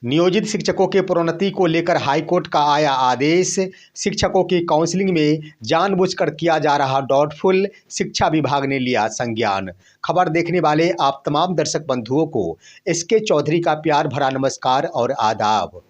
नियोजित शिक्षकों के प्रोन्नति को लेकर हाईकोर्ट का आया आदेश। शिक्षकों की काउंसलिंग में जानबूझकर किया जा रहा डाउटफुल, शिक्षा विभाग ने लिया संज्ञान। खबर देखने वाले आप तमाम दर्शक बंधुओं को एसके चौधरी का प्यार भरा नमस्कार और आदाब।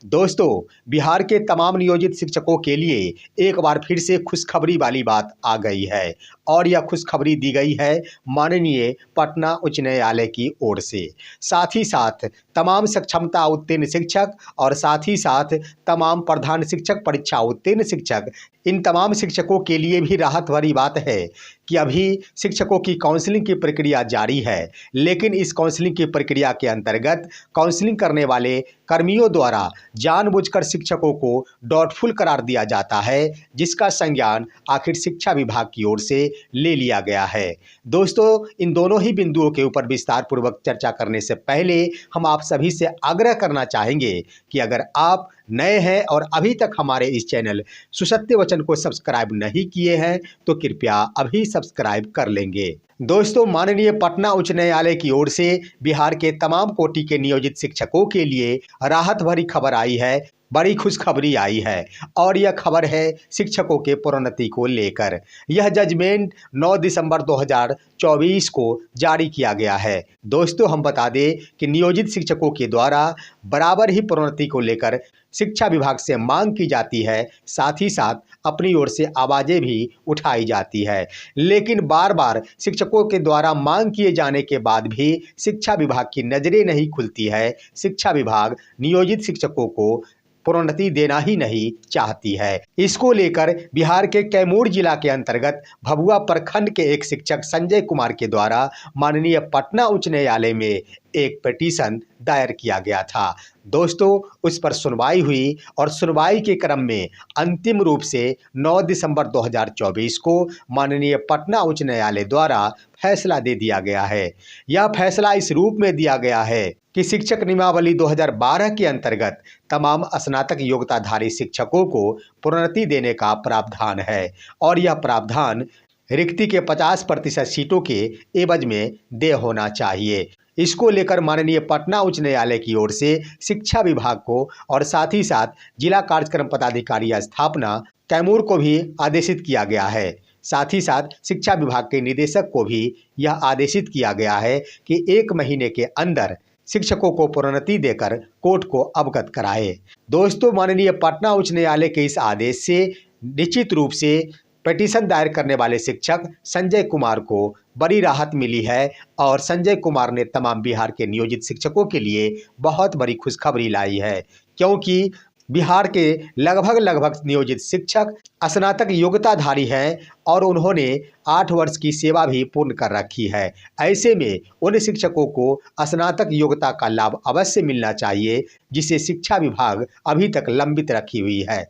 दोस्तों, बिहार के तमाम नियोजित शिक्षकों के लिए एक बार फिर से खुशखबरी वाली बात आ गई है और यह खुशखबरी दी गई है माननीय पटना उच्च न्यायालय की ओर से। साथ ही साथ तमाम सक्षमता उत्तीर्ण शिक्षक और साथ ही साथ तमाम प्रधान शिक्षक, परीक्षा उत्तीर्ण शिक्षक, इन तमाम शिक्षकों के लिए भी राहत भरी बात है कि अभी शिक्षकों की काउंसलिंग की प्रक्रिया जारी है, लेकिन इस काउंसलिंग की प्रक्रिया के अंतर्गत काउंसलिंग करने वाले कर्मियों द्वारा जानबूझकर शिक्षकों को डाउटफुल करार दिया जाता है, जिसका संज्ञान आखिर शिक्षा विभाग की ओर से ले लिया गया है। दोस्तों, इन दोनों ही बिंदुओं के ऊपर विस्तार पूर्वक चर्चा करने से पहले हम आप सभी से आग्रह करना चाहेंगे कि अगर आप नए हैं और अभी तक हमारे इस चैनल सुसत्य वचन को सब्सक्राइब नहीं किए हैं तो कृपया अभी सब्सक्राइब कर लेंगे। दोस्तों, माननीय पटना उच्च न्यायालय की ओर से बिहार के तमाम कोटि के नियोजित शिक्षकों के लिए राहत भरी खबर आई है, बड़ी खुशखबरी आई है और यह खबर है शिक्षकों के प्रोन्नति को लेकर। यह जजमेंट 9 दिसंबर 2024 को जारी किया गया है। दोस्तों, हम बता दें कि नियोजित शिक्षकों के द्वारा बराबर ही प्रोन्नति को लेकर शिक्षा विभाग से मांग की जाती है, साथ ही साथ अपनी ओर से आवाज़ें भी उठाई जाती है, लेकिन बार बार शिक्षकों के द्वारा मांग किए जाने के बाद भी शिक्षा विभाग की नज़रें नहीं खुलती है। शिक्षा विभाग नियोजित शिक्षकों को प्रोन्नति देना ही नहीं चाहती है। इसको लेकर बिहार के कैमूर जिला के अंतर्गत भभुआ प्रखंड के एक शिक्षक संजय कुमार के द्वारा माननीय पटना उच्च न्यायालय में एक पिटीशन दायर किया गया था। दोस्तों, उस पर सुनवाई हुई और सुनवाई के क्रम में अंतिम रूप से 9 दिसंबर 2024 को माननीय पटना उच्च न्यायालय द्वारा फैसला दे दिया गया है। यह फैसला इस रूप में दिया गया है कि शिक्षक नियमावली 2012 के अंतर्गत तमाम स्नातक योग्यताधारी शिक्षकों को प्रोन्नति देने का प्रावधान है और यह प्रावधान रिक्ति के 50% सीटों के एवज में देय होना चाहिए। इसको लेकर माननीय पटना उच्च न्यायालय की ओर से शिक्षा विभाग को और साथ ही साथ जिला कार्यक्रम पदाधिकारी स्थापना कैमूर को भी आदेशित किया गया है। साथ ही साथ शिक्षा विभाग के निदेशक को भी यह आदेशित किया गया है कि 1 महीने के अंदर शिक्षकों को प्रोन्नति देकर कोर्ट को अवगत कराए। दोस्तों, माननीय पटना उच्च न्यायालय के इस आदेश से निश्चित रूप से पिटीशन दायर करने वाले शिक्षक संजय कुमार को बड़ी राहत मिली है और संजय कुमार ने तमाम बिहार के नियोजित शिक्षकों के लिए बहुत बड़ी खुशखबरी लाई है, क्योंकि बिहार के लगभग नियोजित शिक्षक स्नातक योग्यताधारी हैं और उन्होंने 8 वर्ष की सेवा भी पूर्ण कर रखी है। ऐसे में उन शिक्षकों को स्नातक योग्यता का लाभ अवश्य मिलना चाहिए, जिसे शिक्षा विभाग अभी तक लंबित रखी हुई है।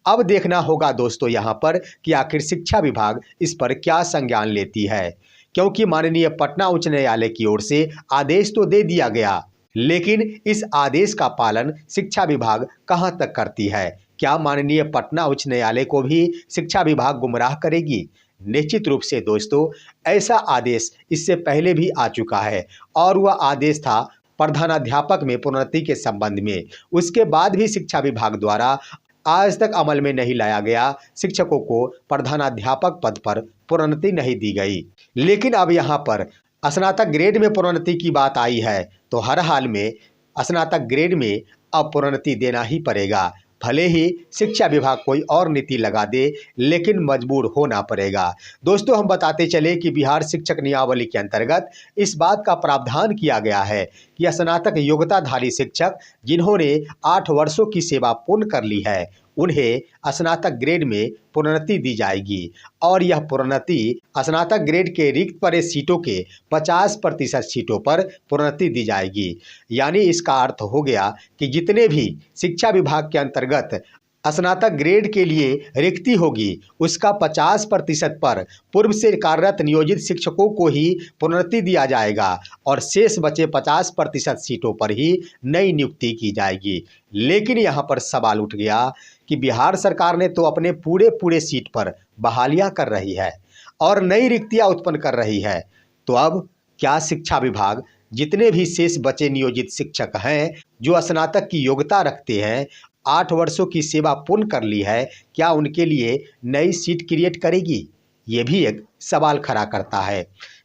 अब देखना होगा दोस्तों यहाँ पर कि आखिर शिक्षा विभाग इस पर क्या संज्ञान लेती है, क्योंकि माननीय पटना उच्च न्यायालय की ओर से आदेश तो दे दिया गया, लेकिन इस आदेश का पालन शिक्षा विभाग कहां तक करती है। क्या माननीय पटना उच्च न्यायालय को भी शिक्षा विभाग गुमराह करेगी? निश्चित रूप से दोस्तों, ऐसा आदेश इससे पहले भी आ चुका है और वह आदेश था प्रधानाध्यापक में प्रोन्नति के संबंध में। उसके बाद भी शिक्षा विभाग द्वारा आज तक अमल में नहीं लाया गया। शिक्षकों को प्रधानाध्यापक पद पर प्रोन्नति नहीं दी गई, लेकिन अब यहाँ पर स्नातक ग्रेड में प्रोन्नति की बात आई है तो हर हाल में स्नातक ग्रेड में अब प्रोन्नति देना ही पड़ेगा। भले ही शिक्षा विभाग कोई और नीति लगा दे, लेकिन मजबूर होना पड़ेगा। दोस्तों, हम बताते चले कि बिहार शिक्षक नियमावली के अंतर्गत इस बात का प्रावधान किया गया है कि स्नातक योग्यताधारी शिक्षक जिन्होंने 8 वर्षों की सेवा पूर्ण कर ली है, उन्हें स्नातक ग्रेड में प्रोन्नति दी जाएगी और यह प्रोन्नति स्नातक ग्रेड के रिक्त पड़े सीटों के 50% सीटों पर प्रोन्नति दी जाएगी। यानी इसका अर्थ हो गया कि जितने भी शिक्षा विभाग के अंतर्गत स्नातक ग्रेड के लिए रिक्ति होगी, उसका 50% पर पूर्व से कार्यरत नियोजित शिक्षकों को ही प्रोन्नति दिया जाएगा और शेष बचे 50% सीटों पर ही नई नियुक्ति की जाएगी। लेकिन यहाँ पर सवाल उठ गया कि बिहार सरकार ने तो अपने पूरे सीट पर बहालियां कर रही है और नई रिक्तियां उत्पन्न कर रही है, तो अब क्या शिक्षा विभाग जितने भी शेष बचे नियोजित शिक्षक हैं जो स्नातक की योग्यता रखते हैं, 8 वर्षों की सेवा पूर्ण कर ली है, क्या उनके लिए नई सीट क्रिएट करेगी? ये भी एक सवाल खड़ा करता है,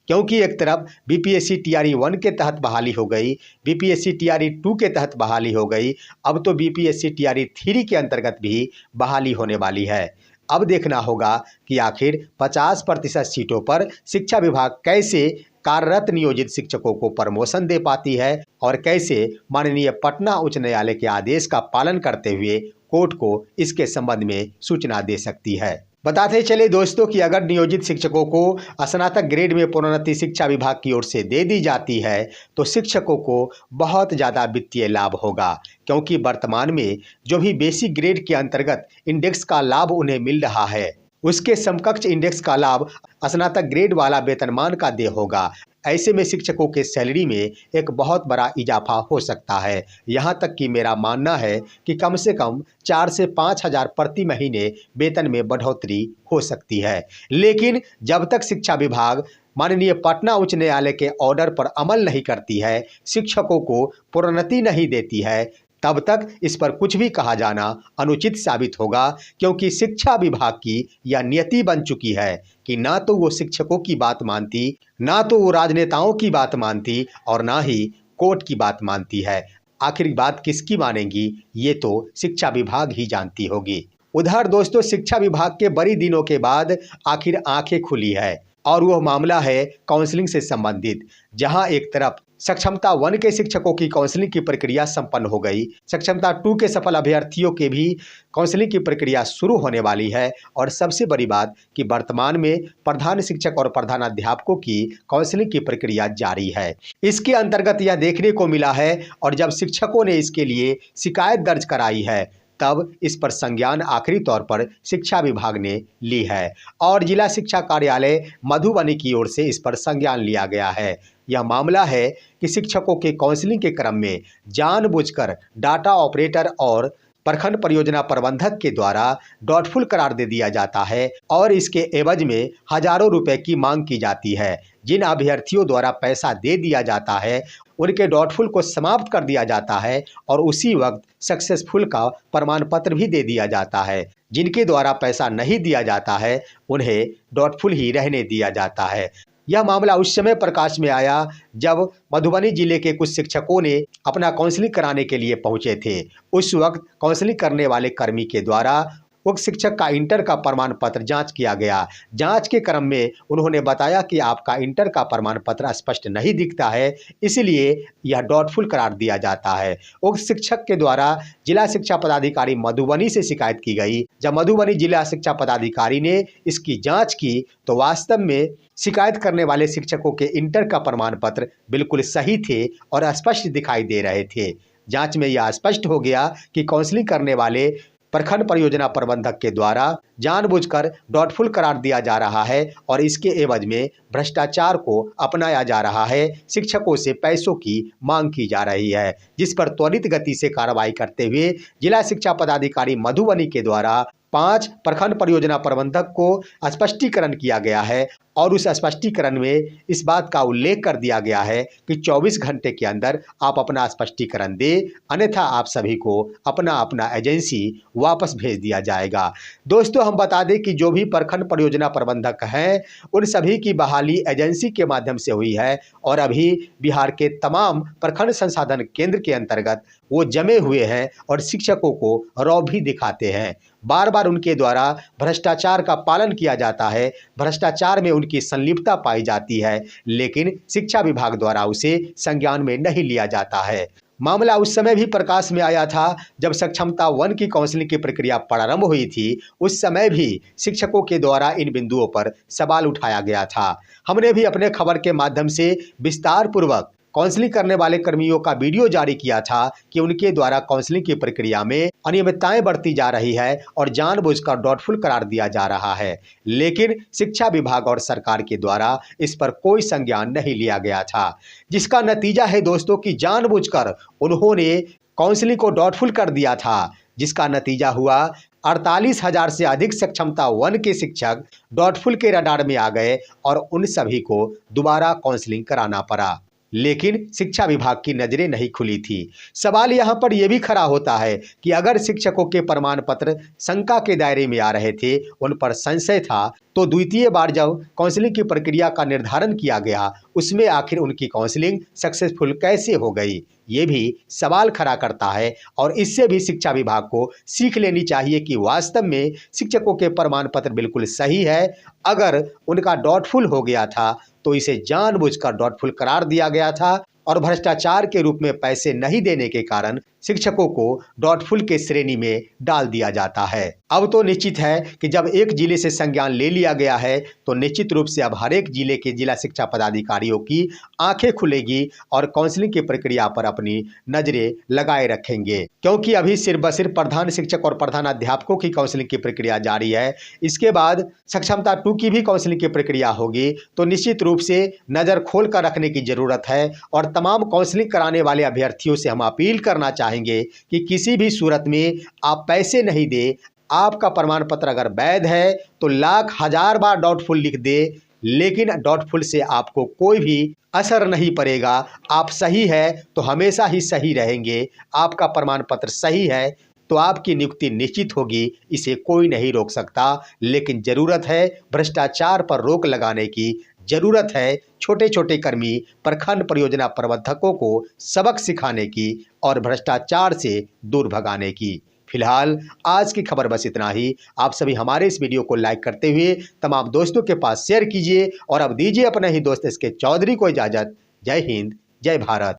क्योंकि एक तरफ बीपीएससी टीआरई 1 के तहत बहाली हो गई, बीपीएससी टीआरई 2 के तहत बहाली हो गई, अब तो बीपीएससी टीआरई 3 के अंतर्गत भी बहाली होने वाली है। अब देखना होगा कि आखिर 50% सीटों पर शिक्षा विभाग कैसे कार्यरत नियोजित शिक्षकों को प्रमोशन दे पाती है और कैसे माननीय पटना उच्च न्यायालय के आदेश का पालन करते हुए कोर्ट को इसके संबंध में सूचना दे सकती है। बताते चले दोस्तों कि अगर नियोजित शिक्षकों को स्नातक ग्रेड में प्रोन्नति शिक्षा विभाग की ओर से दे दी जाती है तो शिक्षकों को बहुत ज़्यादा वित्तीय लाभ होगा, क्योंकि वर्तमान में जो भी बेसिक ग्रेड के अंतर्गत इंडेक्स का लाभ उन्हें मिल रहा है, उसके समकक्ष इंडेक्स का लाभ स्नातक ग्रेड वाला वेतनमान का देय होगा। ऐसे में शिक्षकों के सैलरी में एक बहुत बड़ा इजाफा हो सकता है। यहाँ तक कि मेरा मानना है कि कम से कम 4 से 5 हज़ार प्रति महीने वेतन में बढ़ोतरी हो सकती है। लेकिन जब तक शिक्षा विभाग माननीय पटना उच्च न्यायालय के ऑर्डर पर अमल नहीं करती है, शिक्षकों को प्रोन्नति नहीं देती है, तब तक इस पर कुछ भी कहा जाना अनुचित साबित होगा, क्योंकि शिक्षा विभाग की यह नियति बन चुकी है कि ना तो वो शिक्षकों की बात मानती, ना तो वो राजनेताओं की बात मानती और ना ही कोर्ट की बात मानती है। आखिर बात किसकी मानेंगी, ये तो शिक्षा विभाग ही जानती होगी। उधर दोस्तों शिक्षा विभाग के बड़ी दिनों के बाद आखिर आंखें खुली है और वह मामला है काउंसलिंग से संबंधित, जहां एक तरफ सक्षमता 1 के शिक्षकों की काउंसलिंग की प्रक्रिया संपन्न हो गई, सक्षमता 2 के सफल अभ्यर्थियों के भी काउंसलिंग की प्रक्रिया शुरू होने वाली है और सबसे बड़ी बात कि वर्तमान में प्रधान शिक्षक और प्रधानाध्यापकों की काउंसलिंग की प्रक्रिया जारी है। इसके अंतर्गत यह देखने को मिला है और जब शिक्षकों ने इसके लिए शिकायत दर्ज कराई है तब इस पर संज्ञान आखिरी तौर पर शिक्षा विभाग ने ली है और जिला शिक्षा कार्यालय मधुबनी की ओर से इस पर संज्ञान लिया गया है। यह मामला है कि शिक्षकों के काउंसलिंग के क्रम में जानबूझकर डाटा ऑपरेटर और प्रखंड परियोजना प्रबंधक के द्वारा डॉटफुल करार दे दिया जाता है और इसके एवज में हजारों रुपए की मांग की जाती है। जिन अभ्यर्थियों द्वारा पैसा दे दिया जाता है उनके डॉटफुल को समाप्त कर दिया जाता है और उसी वक्त सक्सेसफुल का प्रमाण पत्र भी दे दिया जाता है। जिनके द्वारा पैसा नहीं दिया जाता है उन्हें डॉटफुल ही रहने दिया जाता है। यह मामला उस समय प्रकाश में आया जब मधुबनी जिले के कुछ शिक्षकों ने अपना काउंसलिंग कराने के लिए पहुंचे थे। उस वक्त काउंसलिंग करने वाले कर्मी के द्वारा उक्त शिक्षक का इंटर का प्रमाण पत्र जांच किया गया। जांच के क्रम में उन्होंने बताया कि आपका इंटर का प्रमाण पत्र स्पष्ट नहीं दिखता है, इसलिए यह डॉटफुल करार दिया जाता है। उक्त शिक्षक के द्वारा जिला शिक्षा पदाधिकारी मधुबनी से शिकायत की गई। जब मधुबनी जिला शिक्षा पदाधिकारी ने इसकी जांच की तो वास्तव में शिकायत करने वाले शिक्षकों के इंटर का प्रमाण पत्र बिल्कुल सही थे और स्पष्ट दिखाई दे रहे थे। जांच में यह स्पष्ट हो गया कि काउंसलिंग करने वाले प्रखंड परियोजना प्रबंधक के द्वारा जानबूझकर डॉटफुल करार दिया जा रहा है और इसके एवज में भ्रष्टाचार को अपनाया जा रहा है। शिक्षकों से पैसों की मांग की जा रही है, जिस पर त्वरित गति से कार्रवाई करते हुए जिला शिक्षा पदाधिकारी मधुबनी के द्वारा 5 प्रखंड परियोजना प्रबंधक को स्पष्टीकरण किया गया है और उस स्पष्टीकरण में इस बात का उल्लेख कर दिया गया है कि 24 घंटे के अंदर आप अपना स्पष्टीकरण दें, अन्यथा आप सभी को अपना अपना एजेंसी वापस भेज दिया जाएगा। दोस्तों हम बता दें कि जो भी प्रखंड परियोजना प्रबंधक हैं उन सभी की बहाली एजेंसी के माध्यम से हुई है और अभी बिहार के तमाम प्रखंड संसाधन केंद्र के अंतर्गत वो जमे हुए हैं और शिक्षकों को रौब भी दिखाते हैं। बार बार उनके द्वारा भ्रष्टाचार का पालन किया जाता है, भ्रष्टाचार में उनकी संलिप्तता पाई जाती है, लेकिन शिक्षा विभाग द्वारा उसे संज्ञान में नहीं लिया जाता है। मामला उस समय भी प्रकाश में आया था जब सक्षमता 1 की काउंसलिंग की प्रक्रिया प्रारंभ हुई थी। उस समय भी शिक्षकों के द्वारा इन बिंदुओं पर सवाल उठाया गया था। हमने भी अपने खबर के माध्यम से विस्तार पूर्वक काउंसलिंग करने वाले कर्मियों का वीडियो जारी किया था कि उनके द्वारा काउंसलिंग की प्रक्रिया में अनियमितताएं बढ़ती जा रही है और जानबूझकर डॉटफुल करार दिया जा रहा है, लेकिन शिक्षा विभाग और सरकार के द्वारा इस पर कोई संज्ञान नहीं लिया गया था, जिसका नतीजा है दोस्तों कि जानबूझकर उन्होंने काउंसलिंग को डॉटफुल कर दिया था, जिसका नतीजा हुआ 48,000 से अधिक सक्षमता 1 के शिक्षक डॉटफुल के रडार में आ गए और उन सभी को दोबारा काउंसलिंग कराना पड़ा। लेकिन शिक्षा विभाग की नजरें नहीं खुली थी। सवाल यहाँ पर यह भी खड़ा होता है कि अगर शिक्षकों के प्रमाण पत्र शंका के दायरे में आ रहे थे, उन पर संशय था, तो द्वितीय बार जब काउंसलिंग की प्रक्रिया का निर्धारण किया गया, उसमें आखिर उनकी काउंसलिंग सक्सेसफुल कैसे हो गई, ये भी सवाल खड़ा करता है। और इससे भी शिक्षा विभाग को सीख लेनी चाहिए कि वास्तव में शिक्षकों के प्रमाण पत्र बिल्कुल सही है। अगर उनका डाउटफुल हो गया था तो इसे जानबूझकर डाउटफुल करार दिया गया था और भ्रष्टाचार के रूप में पैसे नहीं देने के कारण शिक्षकों को डाउटफुल के श्रेणी में डाल दिया जाता है। अब तो निश्चित है कि जब एक जिले से संज्ञान ले लिया गया है तो निश्चित रूप से अब हर एक जिले के जिला शिक्षा पदाधिकारियों की आंखें खुलेगी और काउंसलिंग की प्रक्रिया पर अपनी नजरें लगाए रखेंगे, क्योंकि अभी सिर्फ ब सिर्फ प्रधान शिक्षक और प्रधानाध्यापकों की काउंसलिंग की प्रक्रिया जारी है। इसके बाद सक्षमता 2 की भी काउंसलिंग की प्रक्रिया होगी, तो निश्चित रूप से नज़र खोल कर रखने की जरूरत है। और तमाम काउंसलिंग कराने वाले अभ्यर्थियों से हम अपील करना चाहेंगे कि किसी भी सूरत में आप पैसे नहीं दे। आपका प्रमाण पत्र अगर वैध है तो लाख हजार बार डाउटफुल लिख दे, लेकिन डाउटफुल से आपको कोई भी असर नहीं पड़ेगा। आप सही है तो हमेशा ही सही रहेंगे। आपका प्रमाण पत्र सही है तो आपकी नियुक्ति निश्चित होगी, इसे कोई नहीं रोक सकता। लेकिन ज़रूरत है भ्रष्टाचार पर रोक लगाने की, ज़रूरत है छोटे छोटे कर्मी प्रखंड परियोजना प्रबंधकों को सबक सिखाने की और भ्रष्टाचार से दूर भगाने की। फिलहाल आज की खबर बस इतना ही। आप सभी हमारे इस वीडियो को लाइक करते हुए तमाम दोस्तों के पास शेयर कीजिए और अब दीजिए अपने ही दोस्त SK चौधरी को इजाज़त। जय हिंद, जय भारत।